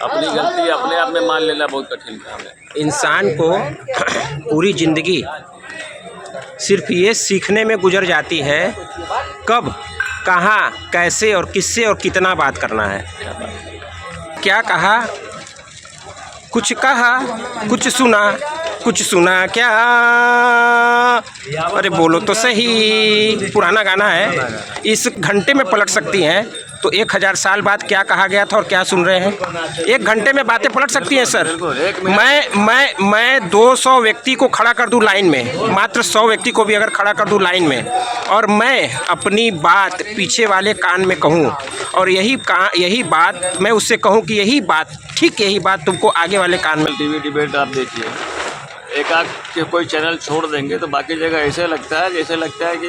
अपनी गलती अपने आप में मान लेना बहुत कठिन काम है। इंसान को पूरी ज़िंदगी सिर्फ ये सीखने में गुजर जाती है कब, कहाँ, कैसे और किससे और कितना बात करना है। क्या कहा, कुछ कहा, कुछ सुना क्या, अरे बोलो तो सही। पुराना गाना है। इस घंटे में पलट सकती हैं तो 1000 साल बाद क्या कहा गया था और क्या सुन रहे हैं। 1 घंटे में बातें पलट सकती हैं सर। मैं 200 व्यक्ति को खड़ा कर दूं लाइन में, मात्र 100 व्यक्ति को भी अगर खड़ा कर दूं लाइन में, और मैं अपनी बात पीछे वाले कान में कहूं और यही बात मैं उससे कहूं कि यही बात तुमको आगे वाले कान में। टीवी डिबेट आप देखिए, एक आध के कोई चैनल छोड़ देंगे तो बाकी जगह ऐसे लगता है जैसे लगता है कि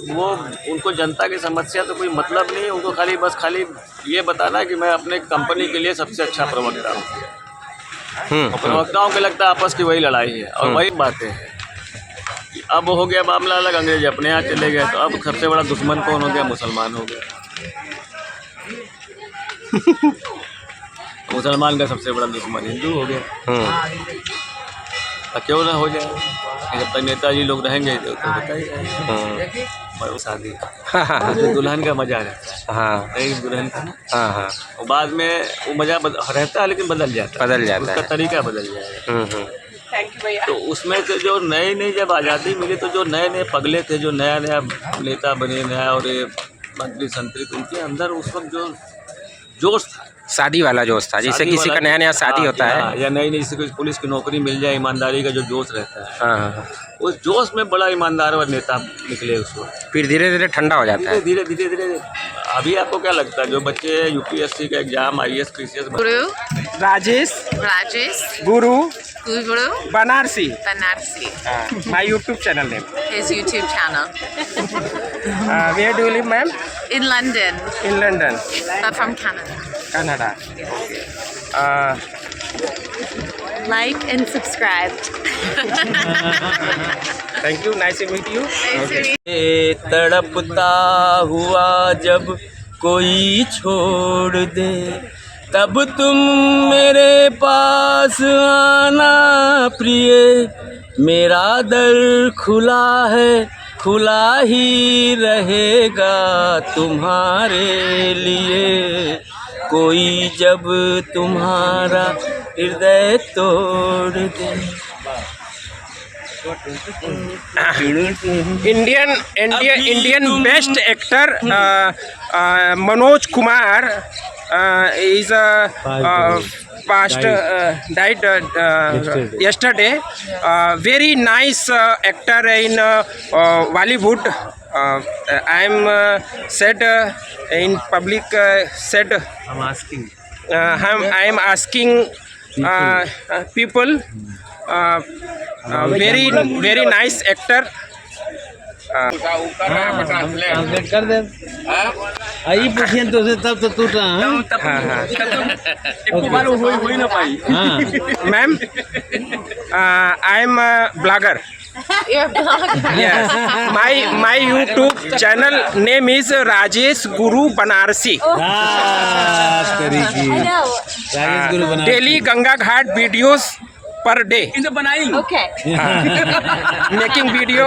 वो उनको जनता की समस्या तो कोई मतलब नहीं है, उनको खाली ये बताना है कि मैं अपने कंपनी के लिए सबसे अच्छा प्रवक्ता हूँ। और प्रवक्ताओं को लगता है आपस की वही लड़ाई है और वही बातें हैं। अब हो गया मामला अलग, अंग्रेज अपने यहाँ चले गए तो अब सबसे बड़ा दुश्मन कौन हो गया? मुसलमान हो गया। मुसलमान का सबसे बड़ा दुश्मन हिंदू हो गया। क्यों ना हो जाए, जब तक नेताजी लोग रहेंगे तो होता ही रहेगा। शादी तो दुल्हन का मजा रहता है, एक दुल्हन का और बाद में वो मजा रहता है लेकिन बदल जाता है, उसका तरीका बदल जाएगा। तो उसमें से जो नई जब आज़ादी मिली तो जो नए पगले थे, जो नया नेता बने, नया और ये मंत्री संतरी, उनके अंदर उस वक्त जो जोश था, शादी वाला जोश था, जैसे किसी का नया शादी होता है या नई किसी को पुलिस की नौकरी मिल जाए, ईमानदारी का जो जोश रहता है, उस जोश में बड़ा ईमानदार और नेता निकले उस वक्त। फिर धीरे धीरे ठंडा हो जाता है। धीरे अभी आपको क्या लगता है जो बच्चे यूपीएससी का exam, IAS PCS, Rajesh Guru Banarasi my YouTube channel name. His YouTube channel. Where do you live, ma'am? In London. In London. But from Canada. Canada. Like and subscribe. Thank you. Nice to meet you. Nice to meet ये तड़पता हुआ जब कोई छोड़ दे, तब तुम मेरे पास आना प्रिय, मेरा दर खुला है, खुला ही रहेगा तुम्हारे लिए। कोई जब तुम्हारा हृदय तोड़ दे। Indian best actor Manoj Kumar is passed died yesterday. Very nice actor in Bollywood. I am said in public said I am asking people very nice actor. कर दे आई पूछिए तो से तब तो टूट रहा ma'am I am blogger. Yes, my YouTube channel name is Rajesh Guru Banarsi. Daily Ganga Ghat videos per day. Okay. Making video.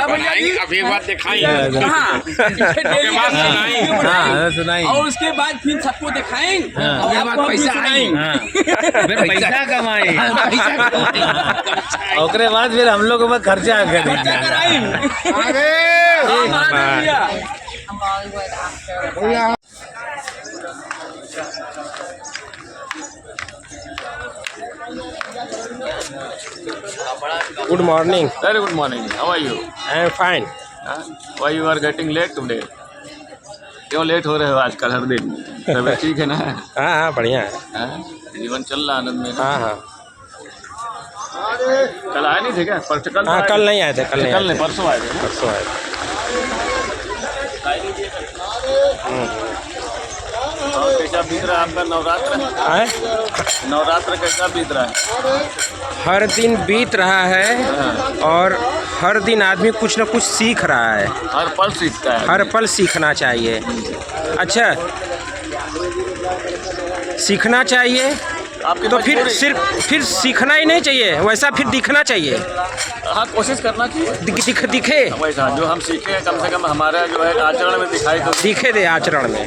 अब एक बात दिखाई सुनाई और उसके बाद फिर सबको दिखाएंगे और आपको पैसा कमाए और बाद फिर हम लोग को खर्चा Good morning. Very good morning. How are you? I am fine. Why you are getting late today? क्यों लेट हो रहे हो आजकल हर दिन? तबीयत ठीक है ना? हाँ बढ़िया है। जीवन चल रहा आनंद में। हाँ। कल आए नहीं थे क्या? कल नहीं आए थे। कल नहीं, परसों आए थे। परसों आए थे। और कैसा बीत रहा है आपका नवरात्र? नवरात्र कैसा बीत रहा है? हर दिन बीत रहा है और हर दिन आदमी कुछ न कुछ सीख रहा है। हर पल सीखता है। हर पल सीखना चाहिए। अच्छा सीखना चाहिए। आपकी तो फिर मजबूरी। फिर सीखना ही नहीं चाहिए, वैसा फिर दिखना चाहिए। हाँ, कोशिश करना चाहिए दिखे वैसा जो हम सीखे कम से कम हमारा जो है आचरण में दिखाई तो दिखे दे आचरण में।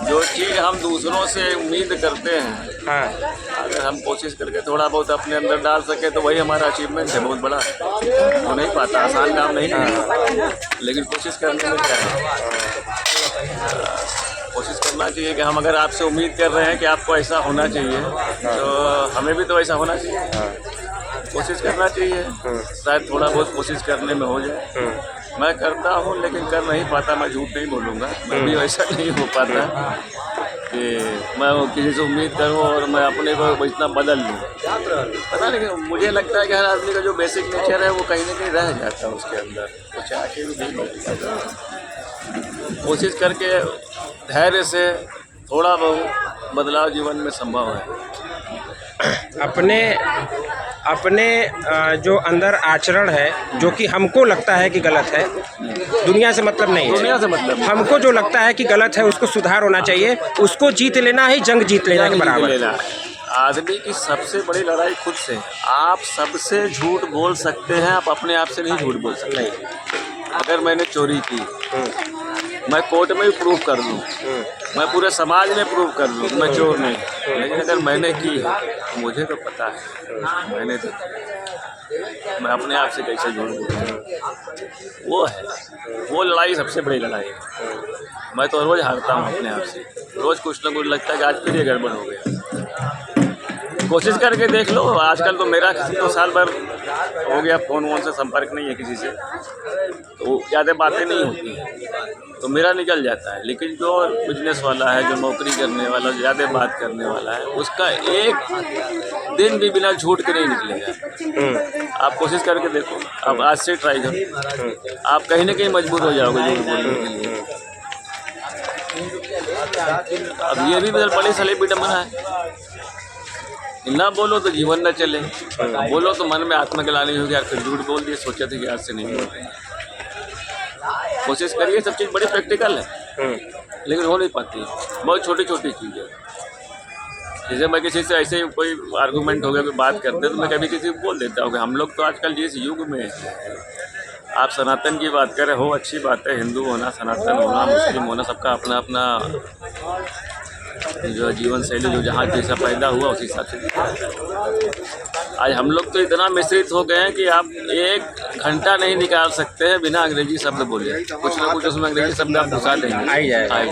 जो चीज़ हम दूसरों से उम्मीद करते हैं, हाँ, अगर हम कोशिश करके थोड़ा बहुत अपने अंदर डाल सके तो वही हमारा अचीवमेंट है, बहुत बड़ा है। वो नहीं पाता, आसान काम नहीं है, लेकिन कोशिश करने में क्या है, कोशिश करना चाहिए कि हम अगर आपसे उम्मीद कर रहे हैं कि आपको ऐसा होना चाहिए तो हमें भी तो ऐसा होना चाहिए। कोशिश करना चाहिए, शायद थोड़ा बहुत कोशिश करने में हो जाए। मैं करता हूँ लेकिन कर नहीं पाता, मैं झूठ नहीं बोलूँगा, मैं भी वैसा नहीं हो पाता कि मैं किसी से उम्मीद करूँ और मैं अपने को इतना बदल लूँ। पता नहीं, मुझे लगता है कि हर आदमी का जो बेसिक नेचर है वो कहीं ना कहीं रह जाता है उसके अंदर, वो चाह के भी नहीं बदल जाता। कोशिश करके धैर्य से थोड़ा बहुत बदलाव जीवन में संभव है। अपने जो अंदर आचरण है जो कि हमको लगता है कि गलत है, दुनिया से मतलब नहीं है, दुनिया से मतलब नहीं। हमको जो लगता है कि गलत है उसको सुधार होना चाहिए, उसको जीत लेना ही जंग जीत लेने के बराबर है। आदमी की सबसे बड़ी लड़ाई खुद से है। आप सबसे झूठ बोल सकते हैं, आप अपने आप से नहीं झूठ बोल सकते। नहीं, अगर मैंने चोरी की मैं कोर्ट में भी प्रूव कर दूँ, मैं पूरे समाज में प्रूव कर दूँ मैं चोर नहीं, लेकिन अगर मैंने की है तो मुझे तो पता है मैंने तो, मैं अपने आप से कैसे झूठ बोलूँ, वो है वो लड़ाई, सबसे बड़ी लड़ाई है। मैं तो रोज़ हारता हूँ अपने आप से, रोज़ कुछ ना कुछ लगता है कि आज फिर ये गड़बड़ हो गया। कोशिश करके देख लो, आजकल तो मेरा किसी तो साल भर हो गया फ़ोन वोन से संपर्क नहीं है किसी से, तो ज़्यादा बातें नहीं होती तो मेरा निकल जाता है। लेकिन जो बिजनेस वाला है, जो नौकरी करने वाला, ज़्यादा बात करने वाला है, उसका एक दिन भी बिना झूठ के नहीं निकलेगा। आप कोशिश करके देखो, आप आज से ट्राई करो, आप कहीं ना कहीं मजबूर हो जाओगे झूठ बोलने के लिए। अब ये भी बड़ी सली विडम्बना है, ना बोलो तो जीवन न चले, बोलो तो मन में आत्मग्लानि होगी, यार फिर झूठ बोल दिए, सोचा था कि आज से नहीं बोलते। कोशिश करिए, सब चीज़ बड़ी प्रैक्टिकल है लेकिन हो नहीं पाती, बहुत छोटी छोटी चीज़ है। जैसे मैं किसी से ऐसे कोई आर्गूमेंट हो गया, कोई बात करते तो मैं कभी किसी को बोल देता हूँ कि हम लोग तो आजकल जिस युग में, आप सनातन की बात करें, हो अच्छी बात है, हिंदू होना, सनातन होना, मुस्लिम होना, सबका अपना अपना जो जीवन शैली, जो जहाँ जैसा पैदा हुआ उसी हिसाब से। आज हम लोग तो इतना मिश्रित हो गए हैं कि आप 1 घंटा नहीं निकाल सकते हैं बिना अंग्रेजी शब्द बोले, कुछ ना कुछ उसमें अंग्रेजी शब्द आप घुसा देंगे, आई जाए।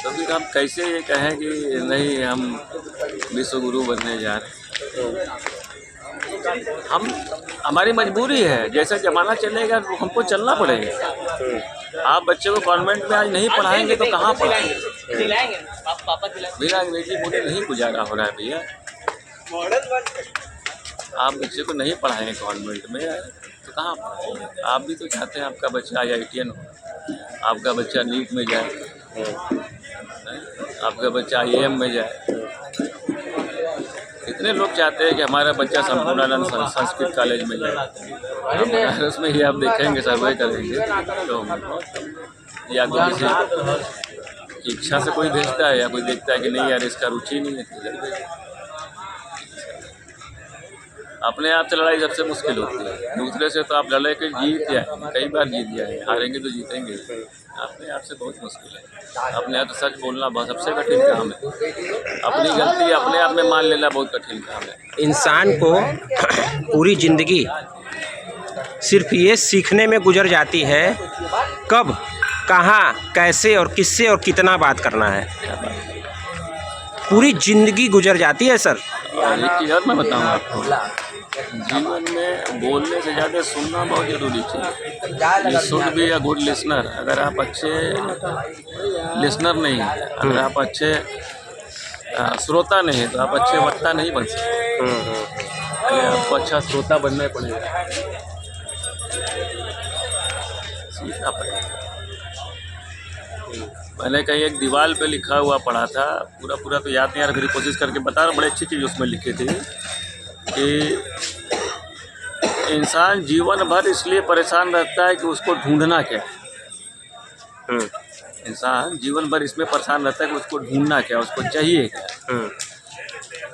तो फिर हम कैसे ये कहें कि नहीं हम विश्व गुरु बनने जा रहे हैं। हमारी मजबूरी है, जैसा ज़माना चलेगा वो हमको चलना पड़ेगा। आप बच्चे को कॉन्वेंट में आज नहीं पढ़ाएंगे तो कहाँ पढ़ाएंगे? बिना अंग्रेजी बोले नहीं गुजारा हो रहा है भैया। आप बच्चे को नहीं पढ़ाएंगे कॉन्वेंट में तो कहाँ पढ़ाएंगे? आप भी तो चाहते हैं आपका बच्चा IITian हो, आपका बच्चा नीट में जाए, आपका बच्चा IAM में जाए। कितने लोग चाहते हैं कि हमारा बच्चा संपूर्णानंद संस्कृत कॉलेज में जाए। उसमें ही आप देखेंगे, सर्वे करेंगे तो या तो किसी इच्छा से कोई भेजता है या कोई देखता है कि नहीं यार इसका रुचि नहीं है। अपने आप से लड़ाई सबसे मुश्किल होती है, दूसरे से तो आप लड़े के जीत जाए, कई बार जीत जाए, हारेंगे तो जीतेंगे, अपने आप से बहुत मुश्किल है। अपने आप से सच बोलना बहुत सबसे कठिन काम है, अपनी गलती अपने आप में मान लेना बहुत कठिन काम है। इंसान को पूरी ज़िंदगी सिर्फ ये सीखने में गुजर जाती है कब, कहाँ, कैसे और किससे और कितना बात करना है। पूरी ज़िंदगी गुजर जाती है सर। और एक चीज़ और मैं बताऊँ आपको, जीवन में बोलने से ज़्यादा सुनना बहुत ज़रूरी है। You should be a good listener. अगर आप अच्छे लिसनर नहीं हैं, अगर आप अच्छे श्रोता नहीं हैं तो आप अच्छे वक्ता नहीं बन सकते। आपको अच्छा श्रोता बनना पड़ेगा, सीखना पड़ेगा। मैंने कहीं एक दीवार पे लिखा हुआ पढ़ा था, पूरा तो याद नहीं आ रहा, फिर कोशिश करके बता रहा, बड़ी अच्छी चीज़ उसमें लिखी थी कि इंसान जीवन भर इसलिए परेशान रहता है कि उसको ढूंढना क्या है। इंसान जीवन भर इसमें परेशान रहता है कि उसको ढूंढना क्या, उसको चाहिए क्या।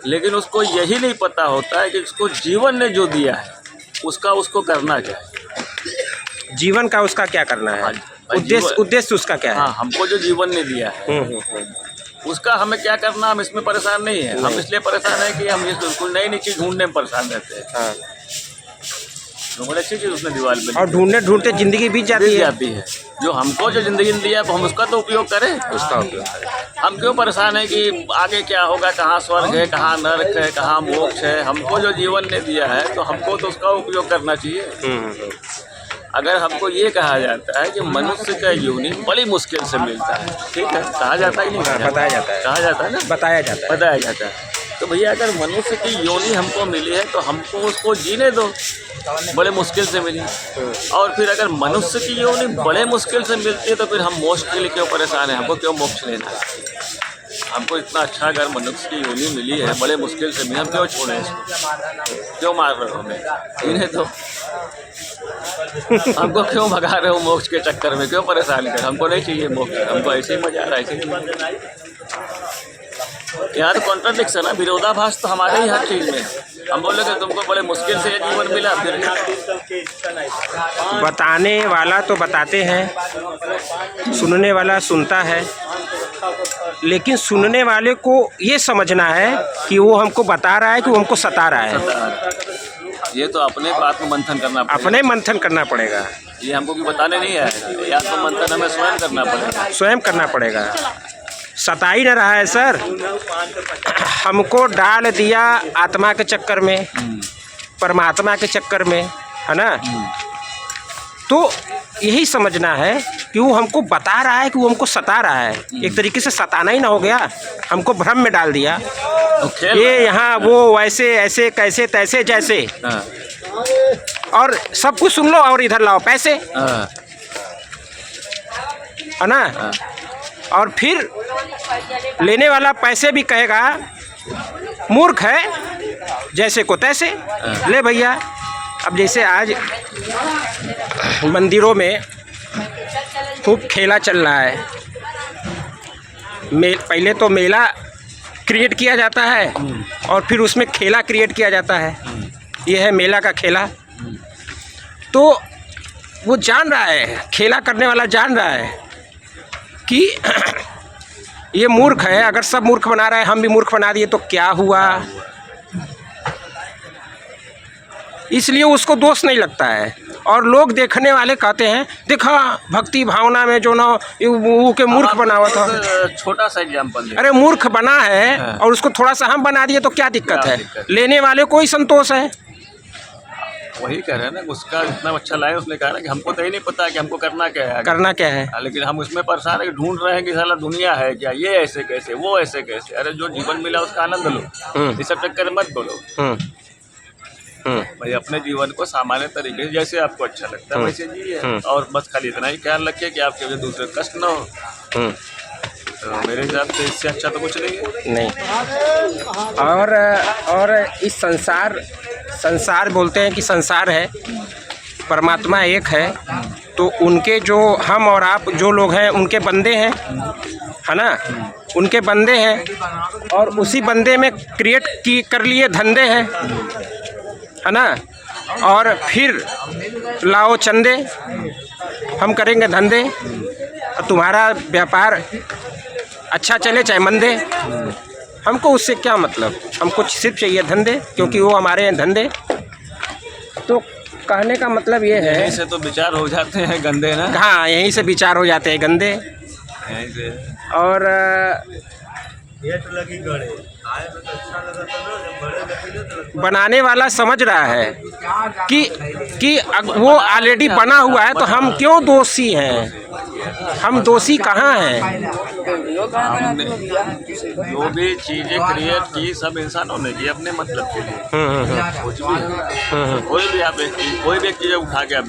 लेकिन उसको यही नहीं पता होता है कि उसको जीवन ने जो दिया है उसका उसको करना क्या है। जीवन का उसका क्या करना है, उद्देश्य उसका क्या है। हाँ, हमको जो जीवन ने दिया है उसका हमें क्या करना, हम इसमें परेशान नहीं है। हम इसलिए परेशान है कि हम बिल्कुल नई नई चीज़ ढूंढने में परेशान रहते हैं। हाँ। तो बड़ी अच्छी चीज़ उसने दीवार पे और ढूंढते ढूंढते ज़िंदगी बीत जाती है। जो हमको जो ज़िंदगी ने दिया है हम उसका तो उपयोग करें। उसका उपयोग करें। हम क्यों परेशान है कि आगे क्या होगा, कहाँ स्वर्ग है, कहाँ नरक है, कहाँ मोक्ष है। हमको जो जीवन ने दिया है तो हमको तो उसका उपयोग करना चाहिए। अगर हमको ये कहा जाता है कि मनुष्य का योनि बड़ी मुश्किल से मिलता है, ठीक है, कहा जाता है कि नहीं, बताया जाता है, कहा जाता है ना, बताया जाता है। तो भैया अगर मनुष्य की योनि हमको मिली है तो हमको उसको जीने दो, बड़े मुश्किल से मिली। और फिर अगर मनुष्य की योनि बड़े मुश्किल से मिलती है तो फिर हम मोक्ष के लिए क्यों परेशान हैं, हमको क्यों मोक्ष लेना है। हमको इतना अच्छा अगर मनुष्य की योनि मिली है, बड़े मुश्किल से मिली, हम क्यों छोड़ें इसको, क्यों मार रहे हो हमें, इन्हें तो हमको क्यों भगा रहे हो मोक्ष के चक्कर में, क्यों परेशान कर। हमको नहीं चाहिए मोक्ष, हमको ऐसे ही मजा आ रहा है, ऐसे यहाँ तो कॉन्ट्राडिक्शन है, विरोधाभास तो हमारे ही हर चीज़ में है। हम बोले कि तुमको बड़े मुश्किल से ये जीवन मिला, फिर बताने वाला तो बताते हैं, सुनने वाला सुनता है, लेकिन सुनने वाले को ये समझना है कि वो हमको बता रहा है कि वो हमको सता रहा है। ये तो अपने बात में मंथन करना पड़ेगा, अपने मंथन करना पड़ेगा। ये हमको भी बताने नहीं आएगा, या तो मंथन हमें स्वयं करना पड़ेगा, स्वयं करना पड़ेगा। सता ही न रहा है सर, हमको डाल दिया आत्मा के चक्कर में, परमात्मा के चक्कर में, है ना। तो यही समझना है कि वो हमको बता रहा है कि वो हमको सता रहा है। एक तरीके से सताना ही ना हो गया, हमको भ्रम में डाल दिया। ये यहाँ वो वैसे ऐसे कैसे तैसे जैसे, और सब कुछ सुन लो और इधर लाओ पैसे, है ना। और फिर लेने वाला पैसे भी कहेगा मूर्ख है, जैसे को तैसे ले भैया। अब जैसे आज मंदिरों में खूब खेला चल रहा है, पहले तो मेला क्रिएट किया जाता है और फिर उसमें खेला क्रिएट किया जाता है। यह है मेला का खेला। तो वो जान रहा है, खेला करने वाला जान रहा है कि ये मूर्ख है। अगर सब मूर्ख बना रहा है, हम भी मूर्ख बना दिए तो क्या हुआ। इसलिए उसको दोष नहीं लगता है। और लोग देखने वाले कहते हैं देखा भक्ति भावना में जो ना वो के मूर्ख बना हुआ था। छोटा सा एग्जाम्पल, अरे मूर्ख बना है और उसको थोड़ा सा हम बना दिए तो क्या दिक्कत है। लेने वाले को ही संतोष है। वही कह रहे हैं ना, उसका इतना अच्छा लाइन उसने कहा ना कि हमको तो ही नहीं पता कि हमको करना क्या है, करना क्या है। लेकिन हम उसमें परेशान है कि ढूंढ रहे हैं कि साला दुनिया है क्या, ये ऐसे कैसे, वो ऐसे कैसे। अरे जो जीवन मिला उसका आनंद लो, इस सब चक्कर मत बोलो। भाई अपने जीवन को सामान्य तरीके से जैसे आपको अच्छा लगता है वैसे जिए, और बस खाली इतना ही ख्याल रखिए कि आपके वजह दूसरे कष्ट ना हो। तो मेरे हिसाब से इससे अच्छा तो कुछ नहीं है। नहीं। और इस संसार बोलते हैं कि संसार है, परमात्मा एक है। तो उनके जो हम और आप जो लोग हैं उनके बंदे हैं, है ना, उनके बंदे हैं। और उसी बंदे में क्रिएट कर लिए धंधे हैं, है ना। और फिर लाओ चंदे, हम करेंगे धंधे, तुम्हारा व्यापार अच्छा चले चाहे मंदे, हमको उससे क्या मतलब। हमको सिर्फ चाहिए धंधे, क्योंकि वो हमारे हैं धंधे। तो कहने का मतलब ये है, यहीं से तो विचार हो जाते हैं गंदे ना। हाँ, यहीं से विचार हो जाते हैं गंदे। यहीं से। और बनाने वाला समझ रहा है कि वो ऑलरेडी बना हुआ है, तो हम क्यों दोषी हैं। हम दोषी कहाँ हैं। हमने जो भी चीज़ें क्रिएट की सब इंसानों ने की अपने मतलब के लिए। कुछ भी कोई भी आप कोई भी एक चीज़ उठा के आप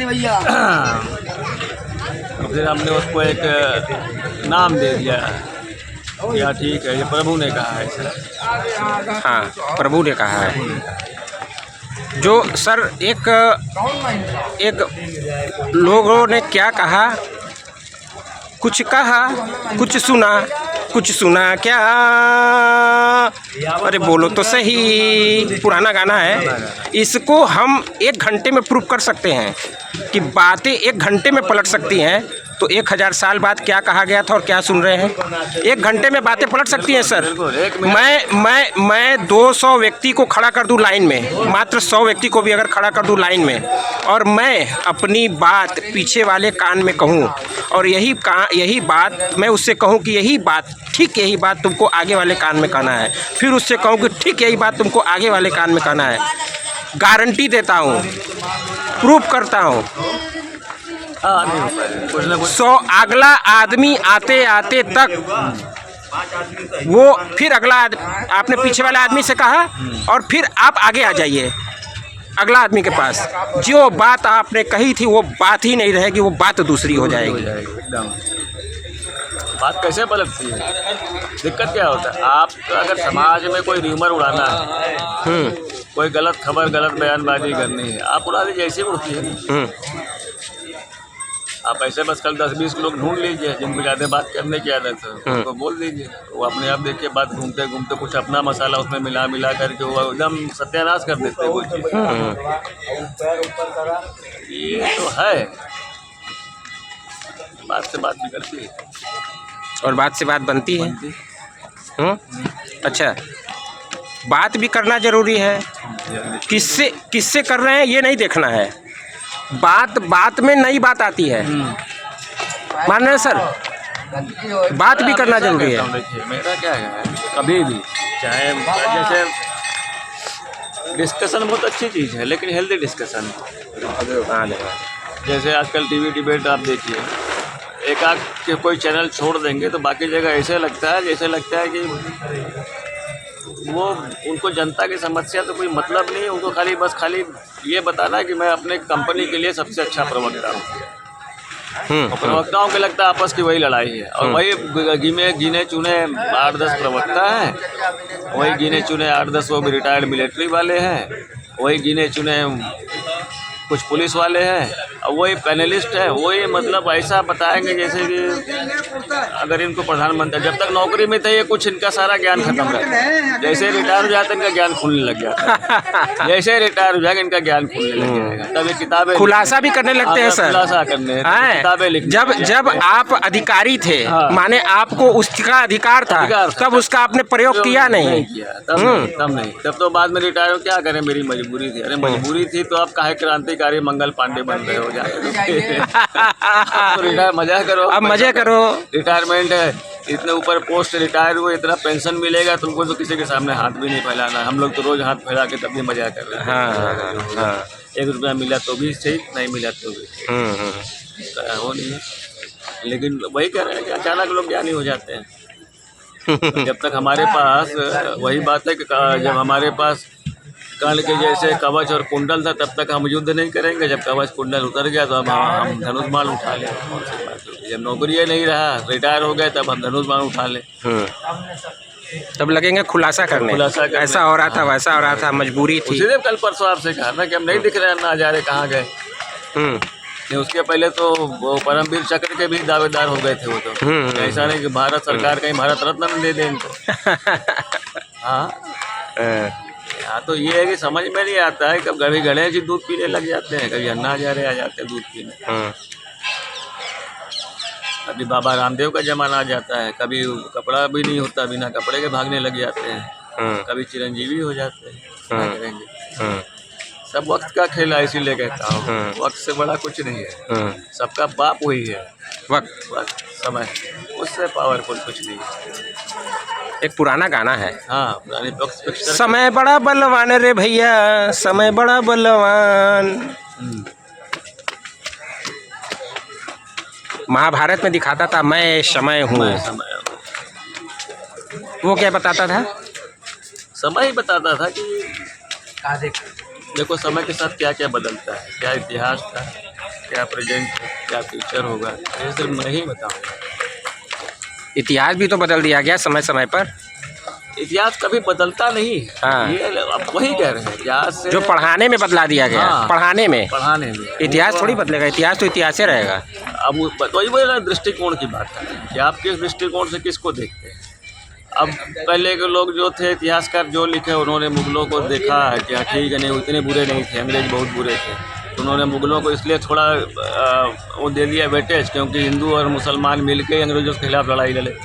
भैया, फिर हमने उसको एक नाम दे दिया या ठीक है, ये प्रभु ने कहा है। हाँ, प्रभु ने कहा है। जो सर एक लोगों ने क्या कहा, कुछ कहा कुछ सुना क्या, अरे बोलो तो सही। पुराना गाना है, इसको हम 1 घंटे में प्रूव कर सकते हैं कि बातें 1 घंटे में पलट सकती हैं। तो 1000 साल बाद क्या कहा गया था और क्या सुन रहे हैं। 1 घंटे में बातें पलट सकती हैं सर। मैं 200 व्यक्ति को खड़ा कर दूं लाइन में, मात्र 100 व्यक्ति को भी अगर खड़ा कर दूं लाइन में, और मैं अपनी बात पीछे वाले कान में कहूं, और यही बात मैं उससे कहूं कि यही बात तुमको आगे वाले कान में कहना है, फिर उससे कहूं कि ठीक यही बात तुमको आगे वाले कान में कहना है। गारंटी देता हूं, प्रूफ करता हूं, नहीं हो पाएगा कुछ ना कुछ। 100 अगला आदमी आते आते तक वो फिर अगला आपने पीछे वाले आदमी से कहा और फिर आप आगे आ जाइए अगला आदमी के पास, जो बात आपने कही थी वो बात ही नहीं रहेगी, वो बात दूसरी हो जाएगी। एकदम बात कैसे पलटती है। दिक्कत क्या होता है, आप अगर समाज में कोई र्यूमर उड़ाना है, कोई गलत खबर गलत बयानबाजी करनी है, आप उड़ा दीजिए, ऐसे उड़ती है। आप ऐसे बस कल 10-20 लोग ढूंढ लीजिए जिनको ज़्यादा बात करने की आदत है, उनको बोल दीजिए, वो अपने आप देखिए बात घूमते घूमते कुछ अपना मसाला उसमें मिला करके वो एकदम सत्यानाश कर देते हैं कोई चीज़। ये तो है, बात से बात निकलती है और बात से बात बनती है। अच्छा, बात भी करना ज़रूरी है, किससे कर रहे हैं ये नहीं देखना है, बात में नई बात आती है, मान रहे हैं सर, बात भी करना जरूरी है। देखिए मेरा क्या है, कभी भी चाहे जैसे डिस्कशन बहुत अच्छी चीज़ है, लेकिन हेल्दी डिस्कशन। जैसे आजकल टीवी डिबेट आप देखिए, एक आध के कोई चैनल छोड़ देंगे तो बाकी जगह ऐसे लगता है जैसे लगता है कि वो उनको जनता की समस्या तो कोई मतलब नहीं है, उनको खाली ये बताना है कि मैं अपने कंपनी के लिए सबसे अच्छा प्रवक्ता हूँ। और प्रवक्ताओं के लगता है आपस की वही लड़ाई है, और वही गिने चुने 8-10 प्रवक्ता हैं, वही गिने चुने 8-10 वो भी रिटायर्ड मिलिट्री वाले हैं, वही गिने चुने कुछ पुलिस वाले हैं, और वही पैनलिस्ट है, वही मतलब ऐसा बताएंगे जैसे कि अगर इनको प्रधानमंत्री, जब तक नौकरी में थे ये कुछ इनका सारा ज्ञान खत्म रहता, जैसे रिटायर हो जाता इनका ज्ञान खुलने लग जाता, जैसे रिटायर हो जाएगा इनका ज्ञान खुलने लग जाएगा, तब ये किताबें खुलासा भी करने लगते हैं सर, खुलासा करने किताबें लिखने। जब आप अधिकारी थे, माने आपको उसका अधिकार था, तब उसका आपने प्रयोग किया नहीं किया, तब नहीं, तब तो बाद में रिटायर हो क्या करें, मेरी मजबूरी थी। अरे मजबूरी थी तो आप काहे क्रांतिकारी मंगल पांडे बन रहे हो जाए तो रिटायर मजा करो, अब मजे करो। रिटायरमेंट है, इतने ऊपर पोस्ट रिटायर हुए, इतना पेंशन मिलेगा, तुमको तो किसी के सामने हाथ भी नहीं फैलाना। हम लोग तो रोज हाथ फैला के तब भी मजा कर रहे हैं। हाँ। 1 रुपया मिला तो भी सही, नहीं मिला तो भी हो नहीं है। लेकिन वही कह रहे हैं कि अचानक लोग ज्ञानी हो जाते हैं। जब तक हमारे पास वही बात है कि जब हमारे पास कर्ण के जैसे कवच और कुंडल था तब तक हम युद्ध नहीं करेंगे, जब कवच कुंडल उतर गया तो अब हम धनुष बाण उठा लें। जब नौकरी नहीं रहा, रिटायर हो गए, तब हम धनुष बाण उठा लें, तब लगेंगे खुलासा करने, ऐसा हो रहा था वैसा हो रहा था, मजबूरी थी। उसी ने कल परसों आपसे कहा ना कि हम नहीं दिख रहे हैं, ना जा रहे, कहाँ गए। नहीं, उसके पहले तो वो परमवीर चक्र के भी दावेदार हो गए थे वो तो। ऐसा नहीं कि भारत सरकार कहीं भारत रत्न न दे दे इनको। हाँ तो ये है कि समझ में नहीं आता है, कब कभी गणेश जी दूध पीने लग जाते हैं, कभी अन्ना हजारे आ जाते हैं दूध पीने, कभी बाबा रामदेव का जमाना आ जाता है, कभी कपड़ा भी नहीं होता, बिना कपड़े के भागने लग जाते हैं, कभी चिरंजीवी हो जाते हैं, क्या करेंगे। सब वक्त का खेल है, इसीलिए कहता हूँ वक्त से बड़ा कुछ नहीं है, सबका बाप वही है, वक्त समय, उससे पावरफुल कुछ नहीं है। एक पुराना गाना है, हाँ पुरानी पिक्चर, समय बड़ा बलवान रे भैया, समय बड़ा बलवान। महाभारत में दिखाता था मैं समय हूँ, वो क्या बताता था? समय ही बताता था कि देखो समय के साथ क्या क्या बदलता है, क्या इतिहास था, क्या प्रेजेंट है, क्या फ्यूचर होगा, ये सिर्फ मैं ही बताऊँगा। इतिहास भी तो बदल दिया गया समय समय पर। इतिहास कभी बदलता नहीं। हाँ। ये अब वही कह रहे हैं, इतिहास से जो पढ़ाने में बदला दिया गया, हाँ। पढ़ाने में पढ़ाने में इतिहास थोड़ी बदलेगा, इतिहास तो इतिहास ही रहेगा। अब वही वही दृष्टिकोण की बात है कि आप किस दृष्टिकोण से किसको देखते हैं। अब पहले के लोग जो थे इतिहासकार जो लिखे, उन्होंने मुगलों को देखा कि हाँ ठीक है, नहीं उतने बुरे नहीं थे, अंग्रेज बहुत बुरे थे, तो उन्होंने मुगलों को इसलिए थोड़ा वो दे दिया वेटेज, क्योंकि हिंदू और मुसलमान मिलके अंग्रेजों के खिलाफ लड़ाई लड़े।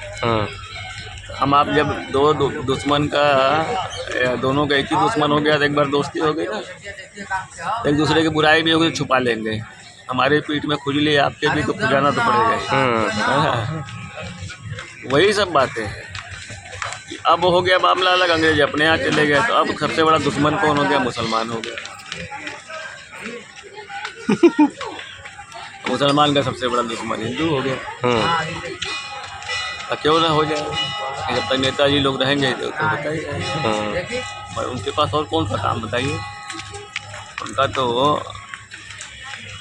हम आप जब दो दुश्मन का दोनों का एक ही दुश्मन हो गया तो एक बार दोस्ती हो गई ना, एक दूसरे की बुराई भी होगी तो छुपा लेंगे। हमारे पीठ में खुजली, आपके भी तो खुजाना तो पड़ेगा ही। वही सब बातें हैं। अब हो गया मामला अलग, अंग्रेज अपने यहाँ चले गए, तो अब सबसे बड़ा दुश्मन कौन हो गया? मुसलमान हो गया। मुसलमान का सबसे बड़ा दुश्मन हिंदू हो गया। क्यों ना हो जाए, जब तक नेताजी लोग रहेंगे तो होता ही रहेगा। पर उनके पास और कौन सा काम बताइए? उनका तो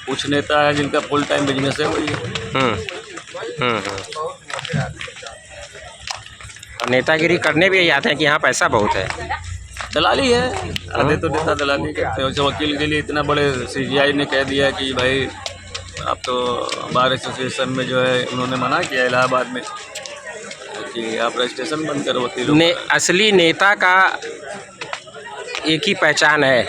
कुछ नेता है जिनका फुल टाइम बिजनेस है वही है। और नेतागिरी करने भी यही आते हैं कि यहाँ पैसा बहुत है। दलाली है, आधे तो नेता दलाली करते हैं। वैसे वकील के लिए इतना बड़े CGI ने कह दिया कि भाई आप तो बार एसोसिएशन में जो है, उन्होंने मना किया इलाहाबाद में कि आप रजिस्ट्रेशन बंद करो वकीलों का। असली नेता का एक ही पहचान है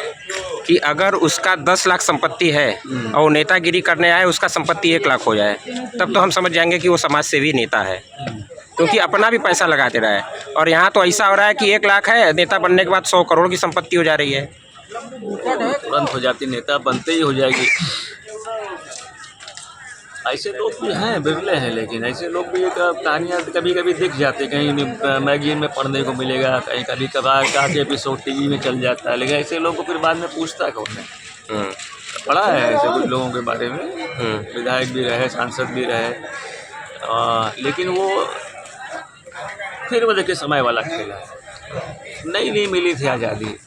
कि अगर उसका 10 लाख संपत्ति है और वो नेतागिरी करने आए, उसका संपत्ति 1 लाख हो जाए, तब तो हम समझ जाएंगे कि वो समाज सेवी नेता है, क्योंकि अपना भी पैसा लगाते रहा है। और यहाँ तो ऐसा हो रहा है कि 1 लाख है, नेता बनने के बाद 100 करोड़ की संपत्ति हो जा रही है। तुरंत हो जाती, नेता बनते ही हो जाएगी। ऐसे लोग भी हैं, बिरले हैं, लेकिन ऐसे लोग भी एक कहानियाँ कभी कभी दिख जाती, कहीं मैगजीन में पढ़ने को मिलेगा, कहीं कभी कभार का एपिसोड TV में चल जाता है, लेकिन ऐसे लोग को फिर बाद में पूछता कौन है। पढ़ा है ऐसे कुछ लोगों के बारे में, विधायक भी रहे, सांसद भी रहे, लेकिन वो फिर वो देखिए समय वाला खेला है। नई मिली थी आज़ादी,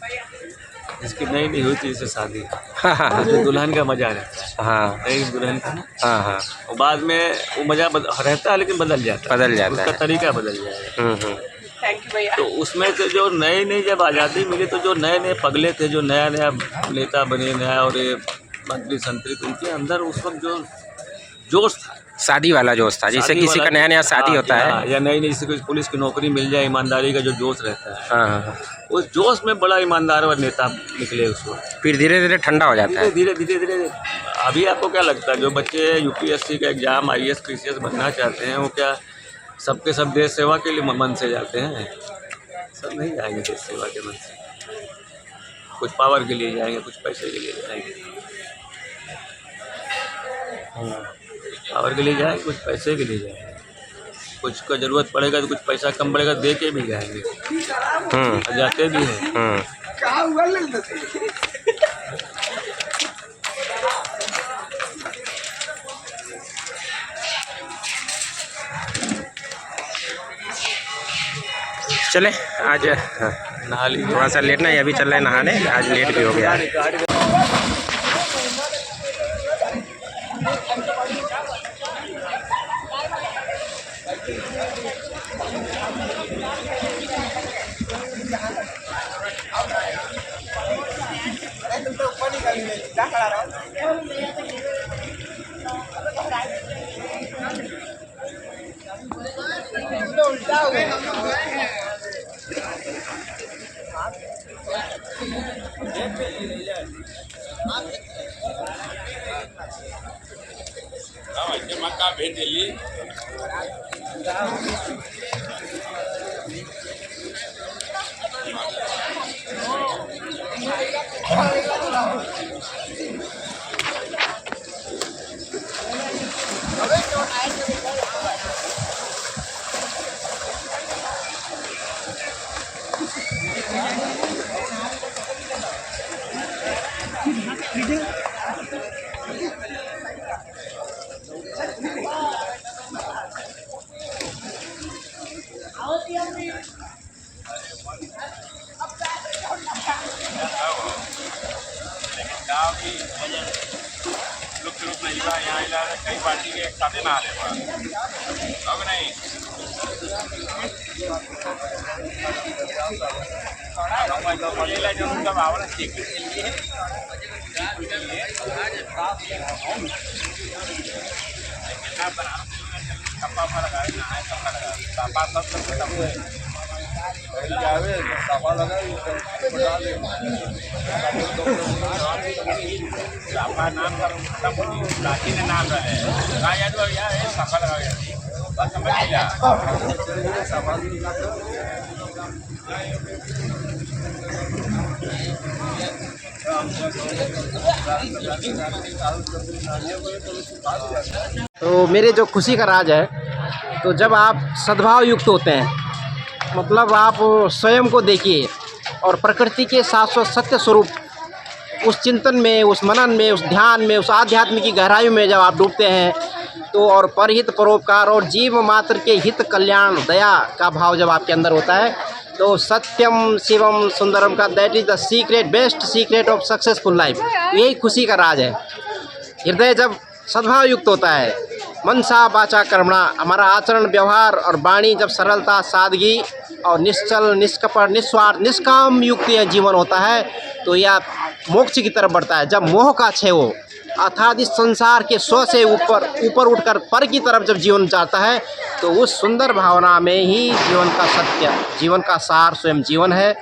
जिसकी नई हुई थी इससे शादी, तो दुल्हन का मजा रहता है। हाँ, नई दुल्हन का ना, हाँ, और बाद में वो मजा रहता है, लेकिन बदल जाता है, उसका तरीका बदल जाएगा। तो उसमें से जो नई जब आज़ादी मिली, तो जो नए पगले थे, जो नया नेता बने, नया और ये मंत्री संतरी, उनके अंदर उस वक्त जो जोश था, शादी वाला जोश था, जैसे किसी का नया शादी होता है, या नई जैसे कोई पुलिस की नौकरी मिल जाए, ईमानदारी का जो जोश रहता है, हाँ, उस जोश में बड़ा ईमानदार और नेता निकले उस वक्त। फिर धीरे धीरे ठंडा हो जाता है। धीरे अभी आपको क्या लगता है, जो बच्चे UPSC का एग्ज़ाम IAS PCS बनना चाहते हैं, वो क्या सबके सब देश सेवा के लिए मन से जाते हैं? सब नहीं जाएंगे देश सेवा के मन से, कुछ पावर के लिए जाएंगे, कुछ पैसे के लिए जाएंगे, पावर के लिए जाएंगे, कुछ पैसे के लिए जाएंगे, कुछ का ज़रूरत पड़ेगा तो कुछ पैसा कम पड़ेगा दे के भी जाएंगे, जाते भी हैं। चले आज नहा लीजिए। थोड़ा सा लेट नहीं, अभी चल रहे नहाने, आज लेट भी हो गया। मक्का भेज दिली। यहाँ कई पार्टी के एक साथ ना आ रहे अब नहीं तो मेरे जो खुशी का राज है, तो जब आप सद्भाव युक्त होते हैं, मतलब आप स्वयं को देखिए और प्रकृति के शाश्वत सत्य स्वरूप उस चिंतन में, उस मनन में, उस ध्यान में, उस आध्यात्म की गहराई में जब आप डूबते हैं, तो और परहित परोपकार और जीव मात्र के हित कल्याण दया का भाव जब आपके अंदर होता है, तो सत्यम शिवम सुंदरम का that is the secret, best secret of successful life. यही खुशी का राज है। हृदय जब सद्भाव युक्त होता है, मनसा वाचा कर्मणा, हमारा आचरण व्यवहार और वाणी जब सरलता, सादगी और निश्चल, निष्कपट, निस्वार्थ, निष्काम युक्त यह जीवन होता है, तो यह मोक्ष की तरफ बढ़ता है। जब मोह का क्षय हो अर्थात इस संसार के स्व से ऊपर उठकर पर की तरफ जब जीवन जाता है, तो उस सुंदर भावना में ही जीवन का सत्य, जीवन का सार स्वयं जीवन है।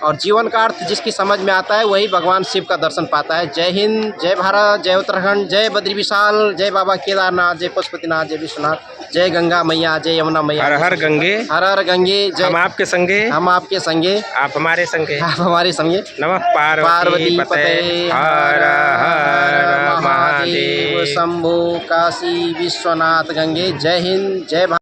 और जीवन का अर्थ जिसकी समझ में आता है वही भगवान शिव का दर्शन पाता है। जय हिंद, जय भारत, जय उत्तराखंड, जय बद्री विशाल, जय बाबा केदारनाथ, जय पशुपतिनाथ, जय विश्वनाथ, जय गंगा मैया, जय यमुना मैया। हर हर गंगे, हर हर गंगे। जय हम आपके संगे, हम आपके संगे, आप हमारे संगे, आप हमारे संगे। नमः पार्वती पते, हर हर महादेव, शंभो काशी विश्वनाथ गंगे। जय हिंद, जय भारत।